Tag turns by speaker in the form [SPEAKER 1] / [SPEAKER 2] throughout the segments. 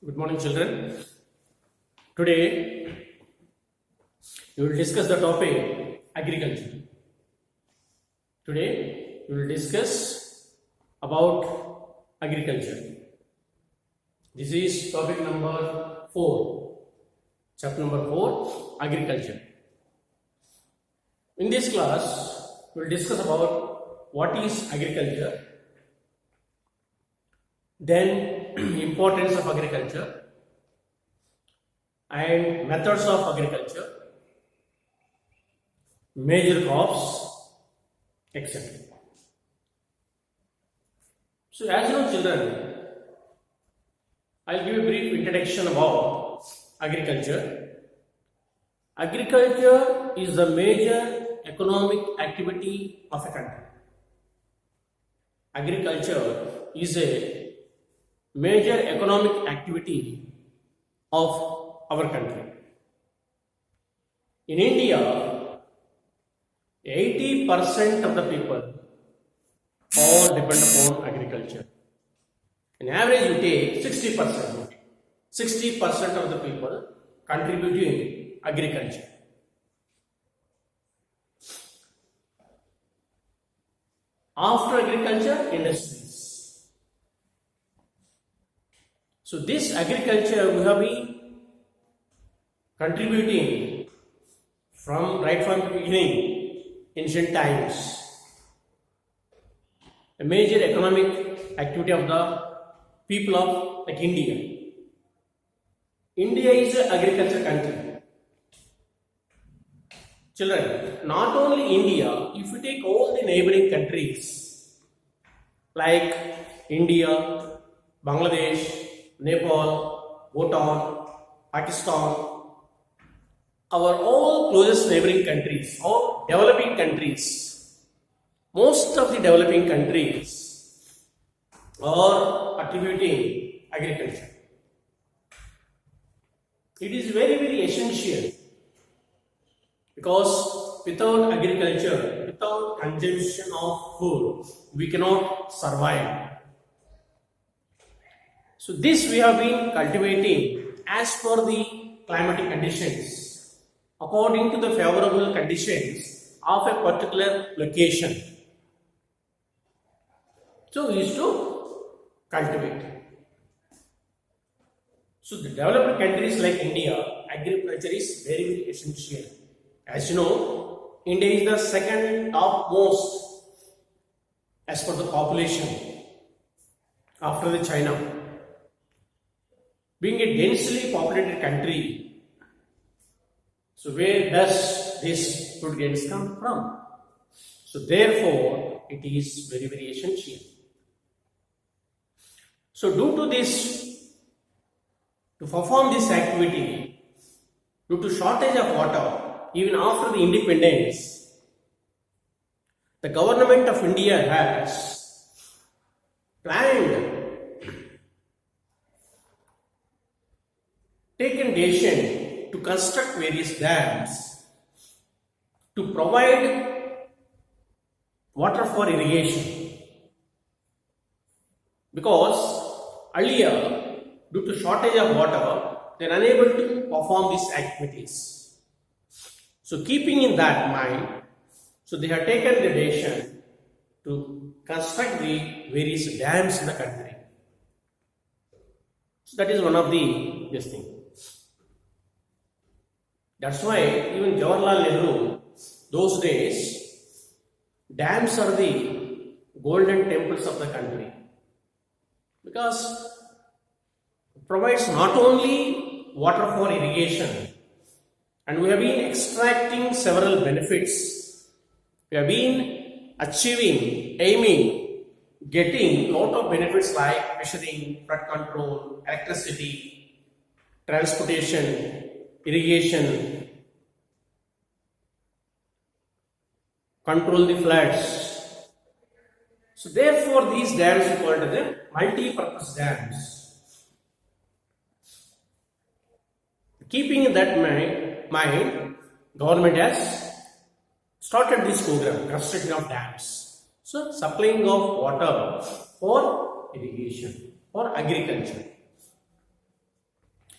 [SPEAKER 1] Good morning, children. Today, we will discuss the topic agriculture. Today, we will discuss about agriculture. This is topic number 4. Chapter number 4, agriculture. In this class, we will discuss about what is agriculture, then importance of agriculture and methods of agriculture, major crops, etc. So as you know, children, I'll give a brief introduction about agriculture. Agriculture is the major economic activity of a country. Agriculture is a major economic activity of our country. In India, 80% of the people all depend upon agriculture. In average, you take 60%. 60% of the people contributing agriculture. After agriculture, industries. So this agriculture we have been contributing right from the beginning, ancient times. A major economic activity of the people of India. India is an agriculture country. Children, not only India, if you take all the neighboring countries like India, Bangladesh, Nepal, Bhutan, Pakistan, our all closest neighboring countries, all developing countries, most of the developing countries are attributing agriculture. It is very, very essential because without agriculture, without consumption of food, we cannot survive. So this we have been cultivating as per the climatic conditions, according to the favorable conditions of a particular location. So we used to cultivate. So the developed countries like India, agriculture is very, very essential. As you know, India is the second topmost as per the population after the China. Being a densely populated country, so where does this food grains come from? So therefore, it is very, very essential. So due to this, to perform this activity, due to shortage of water, even after the independence, the government of India has planned, taken decision to construct various dams to provide water for irrigation. Because earlier, due to shortage of water, they are unable to perform these activities. So keeping in that mind, so they have taken the decision to construct the various dams in the country. So that is one of this thing. That's why even Jawaharlal Nehru, those days, dams are the golden temples of the country. Because it provides not only water for irrigation, and we have been extracting several benefits. We have been achieving, aiming, getting a lot of benefits like measuring, flood control, electricity, transportation, irrigation, control the floods. So therefore these dams are called the multi-purpose dams. Keeping in that mind, government has started this program, construction of dams. So supplying of water for irrigation, for agriculture.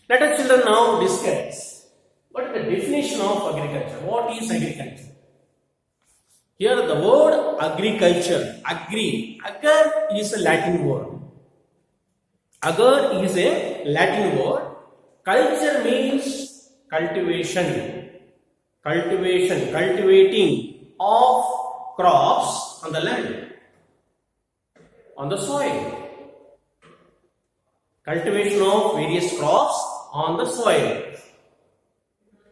[SPEAKER 1] Let us children now discuss what is the definition of agriculture. What is agriculture? Here the word agriculture, agar is a Latin word. Agar is a Latin word. Culture means cultivation, cultivating of crops on the land, on the soil. Cultivation of various crops on the soil.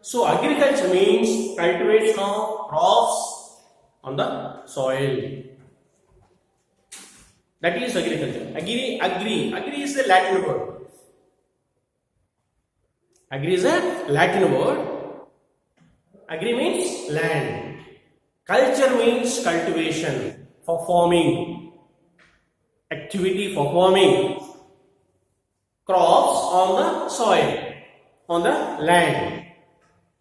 [SPEAKER 1] So agriculture means cultivation of crops on the soil. That is agriculture. Agri is a Latin word. Agri is a Latin word. Agri means land. Culture means cultivation, for farming, activity for farming crops on the soil, on the land.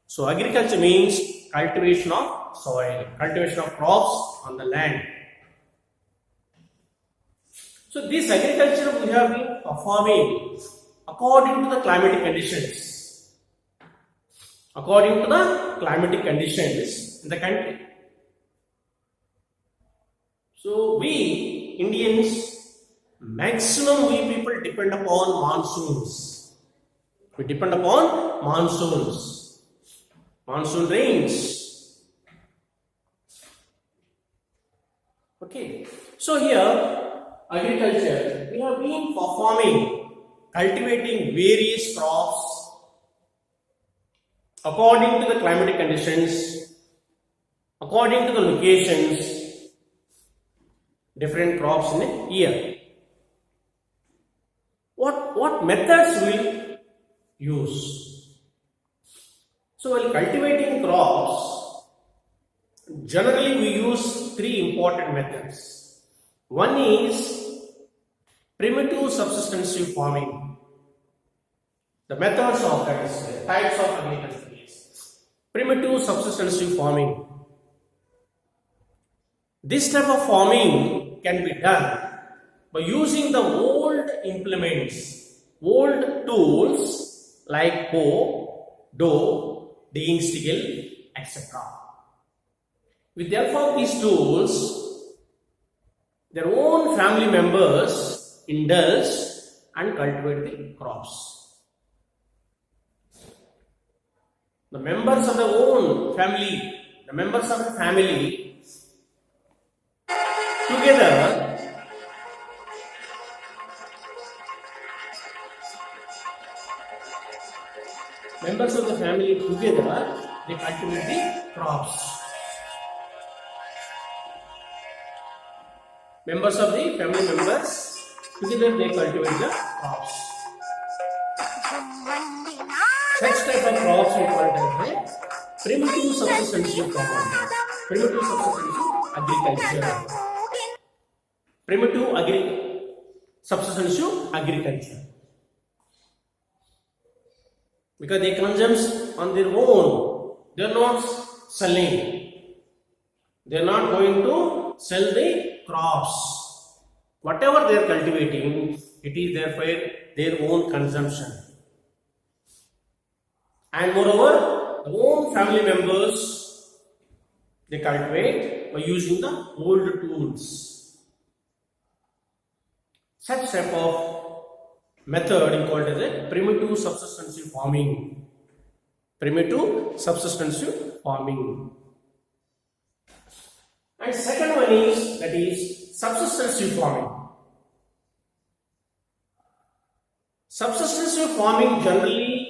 [SPEAKER 1] So agriculture means cultivation of soil, cultivation of crops on the land. So this agriculture we have been performing according to the climatic conditions. According to the climatic conditions in the country. So we Indians, maximum we people depend upon monsoons. We depend upon monsoons. Monsoon rains. Okay. So here, agriculture, we have been performing, cultivating various crops according to the climatic conditions, according to the locations, different crops in a year. What methods we use? So while cultivating crops, generally we use three important methods. One is primitive subsistence farming. The methods of that is types of agriculture is primitive subsistence farming. This type of farming can be done by using the old implements, old tools like hoe, hoe, digging stick, etc. With the help of these tools, their own family members indulge and cultivate the crops. The members of the own family, the members of the family together members of the family together, they cultivate the crops. Members of the family members together, they cultivate the crops. Such type of crops we call it primitive subsistence farming. Primitive subsistence agriculture. Primitive subsistence agriculture. Because they consume on their own. They are not selling. They are not going to sell the crops. Whatever they are cultivating, it is therefore their own consumption. And moreover, the own family members, they cultivate by using the old tools. Such type of method is called as a primitive subsistence farming. Primitive subsistence farming. And second one is, that is subsistence farming. Subsistence farming generally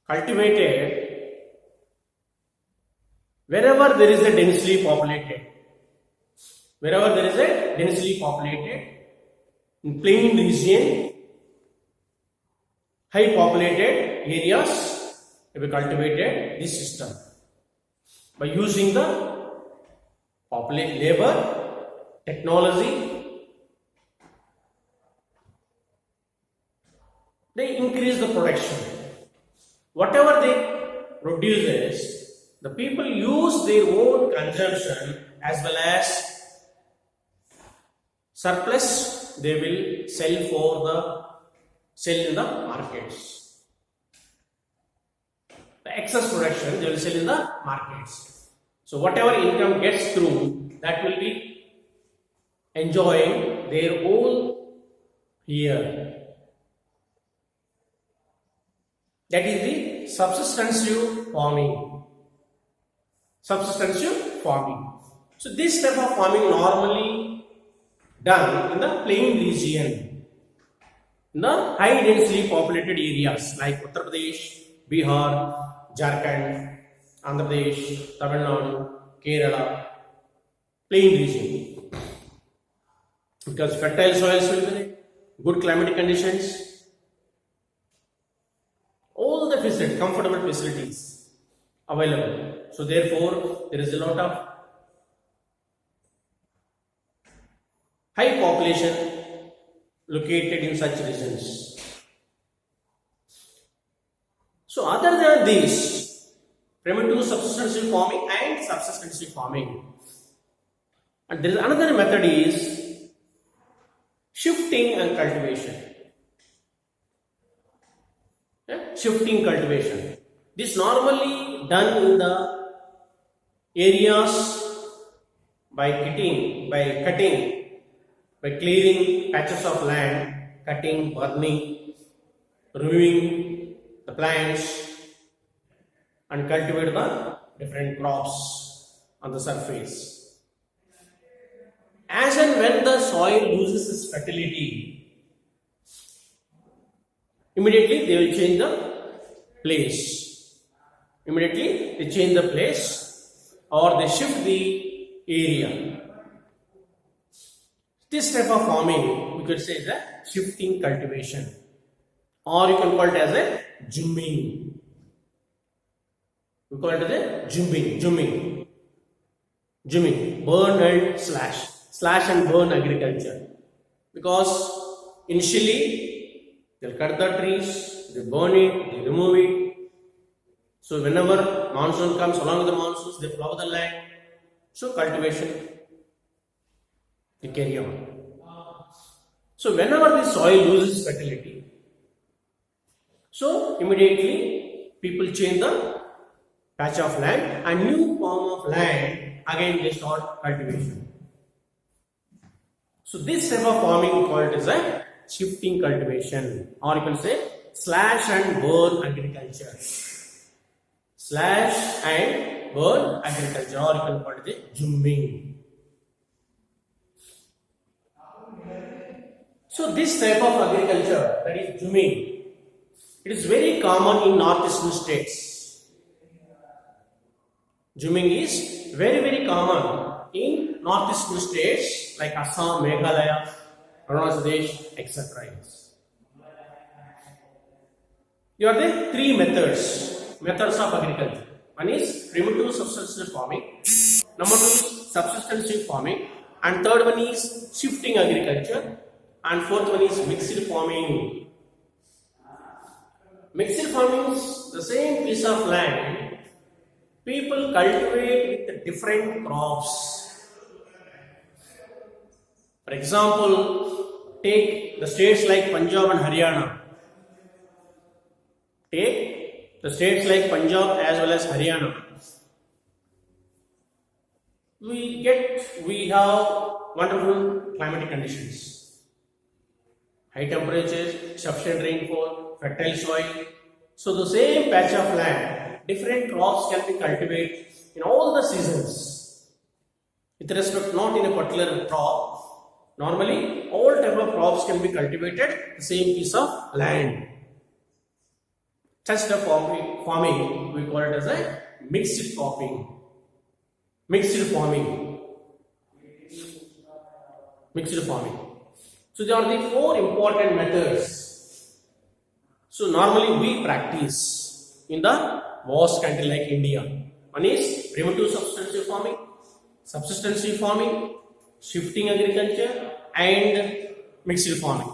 [SPEAKER 1] cultivated wherever there is a densely populated. Wherever there is a densely populated, in plain region, high populated areas, we cultivated this system by using the labor, technology. They increase the production. Whatever they produces, the people use their own consumption as well as surplus. They will sell for the sell in the markets. The excess production they will sell in the markets. So whatever income gets through, that will be enjoying their whole year. That is the subsistensive farming. Subsistensive farming. So this type of farming normally done in the plain region, in the high densely populated areas like Uttar Pradesh, Bihar, Jharkhand, Andhra Pradesh, Tamil Nadu, Kerala, plain region. Because fertile soils will be there, good climatic conditions, all the facilities, comfortable facilities available. So therefore, there is a lot of high population located in such regions. So other than this, primitive subsistency farming and subsistency farming, and there is another method is shifting and cultivation. Shifting cultivation. This normally done in the areas by clearing patches of land, cutting, burning, removing the plants, and cultivate the different crops on the surface. As and when the soil loses its fertility, immediately they will change the place. Immediately they change the place or they shift the area. This type of farming we could say is a shifting cultivation, or you can call it as a jumming. We call it as a jumming, burn and slash and burn agriculture. Because initially they'll cut the trees, they burn it, they remove it. So whenever monsoon comes, along with the monsoons, they plow the land. So cultivation they carry on. So whenever the soil loses fertility, so immediately people change the patch of land and new form of land, again they start cultivation. So this type of farming called as a shifting cultivation, or you can say slash and burn agriculture. Slash and burn agriculture, or you can call it a jumming. So this type of agriculture, that is jumming, it is very common in northeastern states. Jumming is very common in northeastern states like Assam, Meghalaya, Arunachal Pradesh, etc. There are the three methods of agriculture. One is primitive subsistence farming, number two is subsistence farming, and third one is shifting agriculture, and fourth one is mixed farming. Mixed farming is the same piece of land people cultivate with different crops. For example, take the states like Punjab and Haryana. Take the states like Punjab as well as Haryana. We have wonderful climatic conditions. High temperatures, sufficient rainfall, fertile soil. So the same patch of land, different crops can be cultivated in all the seasons. With respect not in a particular crop, normally all type of crops can be cultivated the same piece of land. Such type of farming we call it as a mixed farming. So there are the four important methods. So normally we practice in the vast country like India. One is primitive subsistence farming, shifting agriculture, and mixed farming.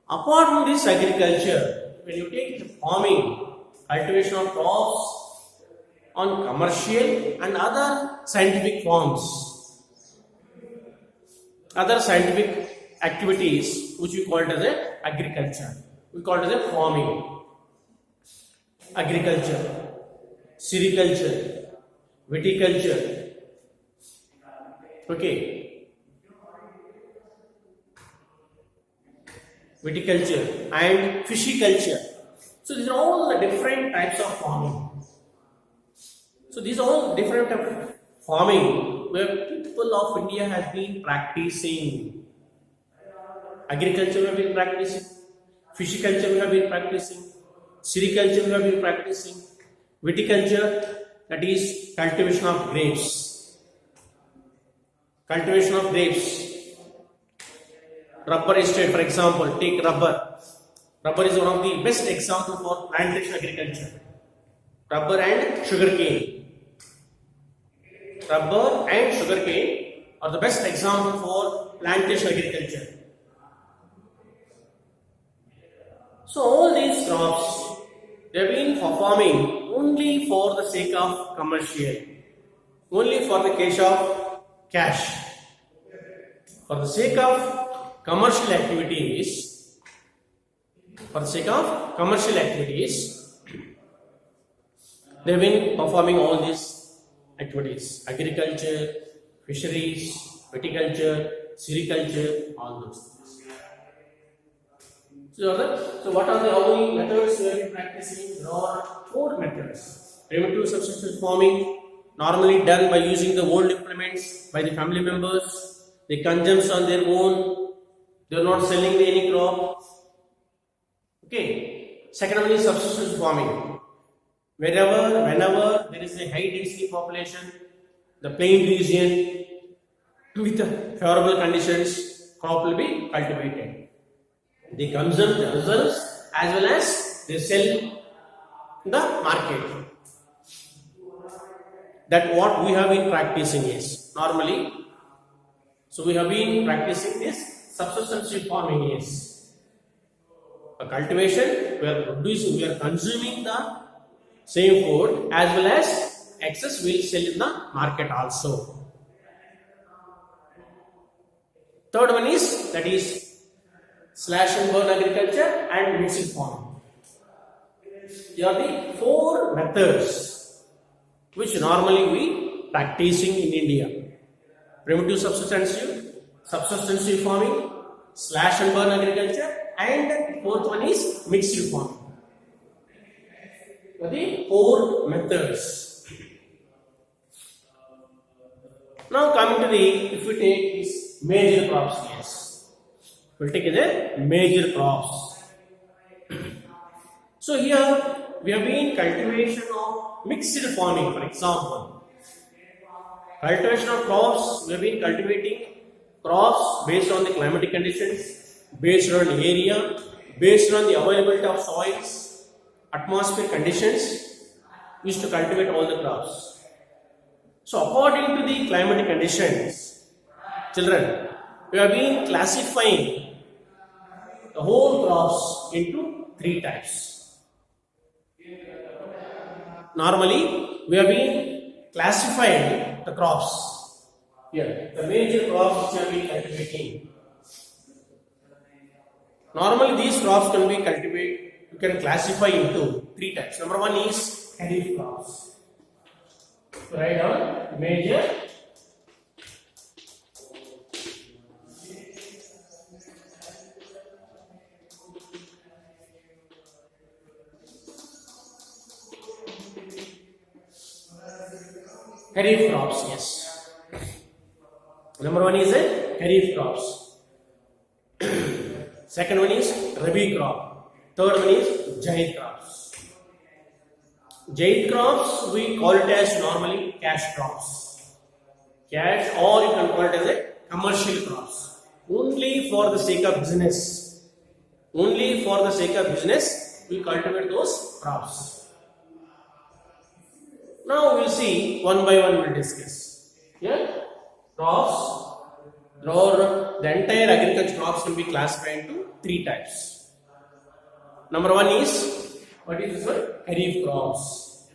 [SPEAKER 1] Apart from this agriculture, when you take the farming, cultivation of crops on commercial and other scientific farms, other scientific activities which we call it as a agriculture. We call it as a farming, agriculture, sericulture, viticulture. Okay, viticulture and fishiculture. So these are all the different types of farming. So these are all different types of farming where people of India has been practicing. Agriculture we have been practicing, fishiculture we have been practicing, sericulture we have been practicing, viticulture, that is cultivation of grapes. Cultivation of grapes. Rubber estate, for example, take rubber. Rubber is one of the best example for plantation agriculture. Rubber and sugarcane. Rubber and sugarcane are the best example for plantation agriculture. So all these crops, they have been farming only for the sake of commercial, only for the case of cash. For the sake of commercial activities, they have been performing all these activities: agriculture, fisheries, viticulture, sericulture, all those things. So what are the how many methods we have been practicing? There are 4 methods. Primitive subsistence farming, normally done by using the old implements by the family members. They consume on their own. They are not selling any crop. Okay. Second one is subsistence farming. Whenever there is a high density population, the plain region with favorable conditions, crop will be cultivated. They consume themselves as well as they sell in the market. That what we have been practicing is normally. So we have been practicing this subsistence farming is a cultivation. We are consuming the same food as well as excess we will sell in the market also. Third one is that is slash and burn agriculture and mixed farming. These are the 4 methods which normally we practicing in India. Primitive subsistence farming, slash and burn agriculture, and fourth one is mixed farming. So the 4 methods. Now coming to the, if we take these major crops, yes. We'll take the major crops. So here we have been cultivation of mixed farming, for example. Cultivation of crops, we have been cultivating crops based on the climatic conditions, based on the area, based on the availability of soils, atmospheric conditions. We used to cultivate all the crops. So according to the climatic conditions, children, we have been classifying the whole crops into 3 types. Normally, we have been classifying the crops. Here, the major crops which have been cultivating. Normally, these crops can be cultivated. You can classify into 3 types. Number 1 is kharif crops. So write down major. Kharif crops, yes. Number 1 is a kharif crops. Second one is rabi crop. Third one is jaid crops. Jaid crops we call it as normally cash crops. Cash, or you can call it as a commercial crops. Only for the sake of business. Only for the sake of business we cultivate those crops. Now we will see one by one we will discuss. Here, crops, or the entire agriculture crops can be classified into 3 types. Number 1 is, what is this one? Kharif crops.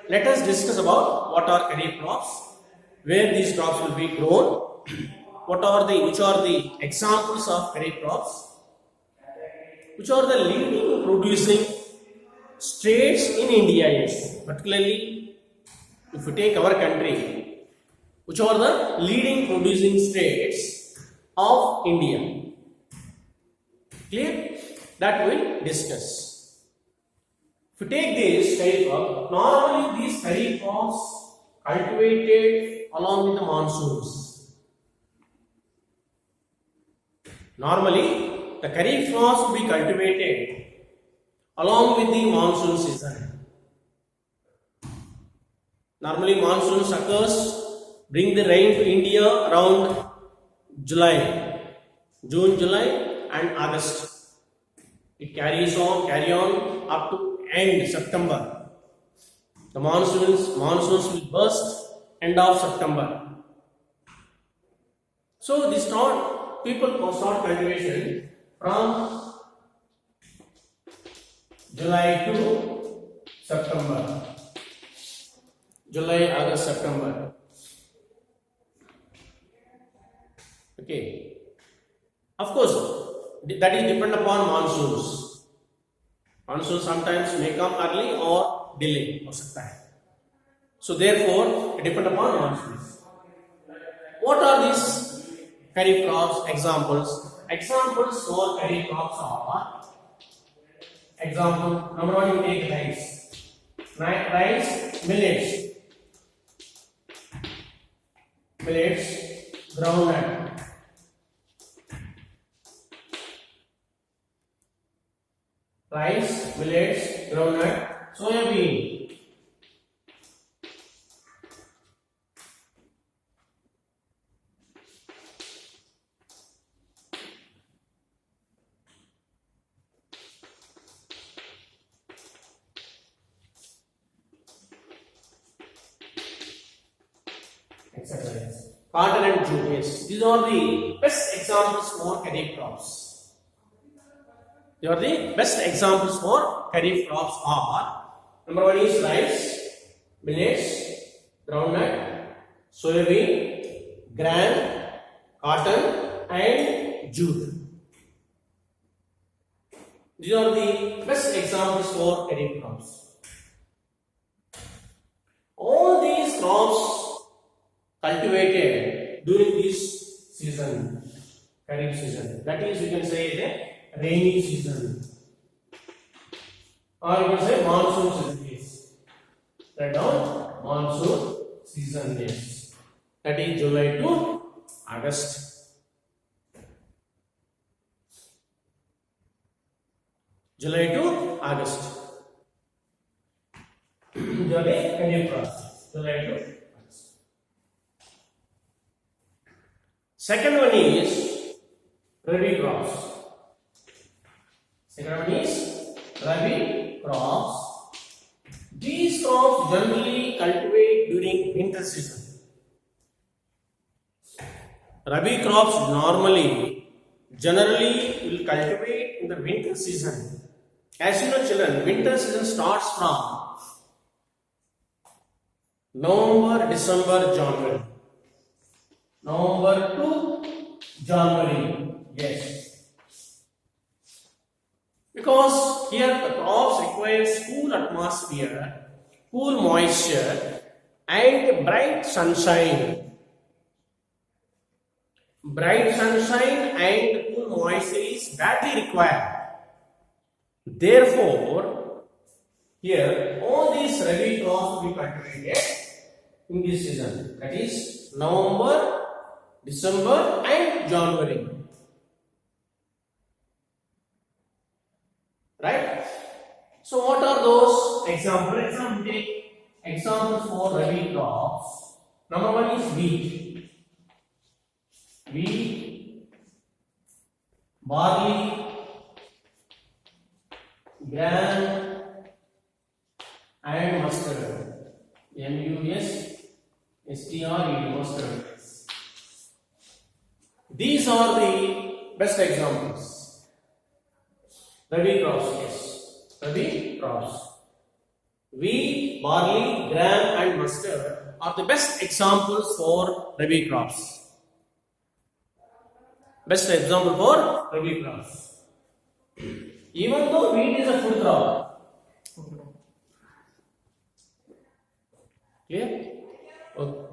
[SPEAKER 1] Let us discuss about what are kharif crops, where these crops will be grown, which are the examples of kharif crops? Which are the leading producing states in India? Yes, particularly if you take our country, which are the leading producing states of India? Clear? That we'll discuss. If you take this kharif crop, normally these kharif crops cultivated along with the monsoons. Normally, the kharif crops will be cultivated along with the monsoon season. Normally, monsoons bring the rain to India around June, July, and August. It carry on up to end September. The monsoons will burst end of September. So people start cultivation from July to September. July, August, September. Okay. Of course, that is depend upon monsoons. Monsoons sometimes may come early or delay हो सकता है. So therefore, it depend upon monsoons. What are these kharif crops? Examples. Examples for kharif crops are: example number one, you take rice, millets, groundnut. Rice, millets, groundnut, soybean. Etc. Cotton and jute. Yes, these are the best examples for kharif crops. They are the best examples for kharif crops are: number one is rice, millets, groundnut, soybean, gram, cotton, and jute. These are the best examples for kharif crops. All these crops cultivated during this season, kharif season. That is, you can say the rainy season, or you can say monsoon season. Yes, write down monsoon season. Yes, that is July to August. July to August. July kharif crops. July to August. Second one is rabi crops. Second one is rabi crops. These crops generally cultivate during winter season. Rabi crops generally will cultivate in the winter season. As you know, children, winter season starts from November, December, January. November to January. Yes. Because here the crops require cool atmosphere, cool moisture, and bright sunshine. Bright sunshine and cool moisture is badly required. Therefore, here all these rabi crops will be cultivated in this season. That is November, December, and January. Right? So what are those examples? Take examples for rabi crops. Number one is wheat, barley, gram, and mustard. MUSTRED, mustard. These are the best examples. Rabi crops, yes. Rabi crops. Wheat, barley, gram, and mustard are the best examples for rabi crops. Best example for rabi crops. Even though wheat is a food crop. Clear? Okay.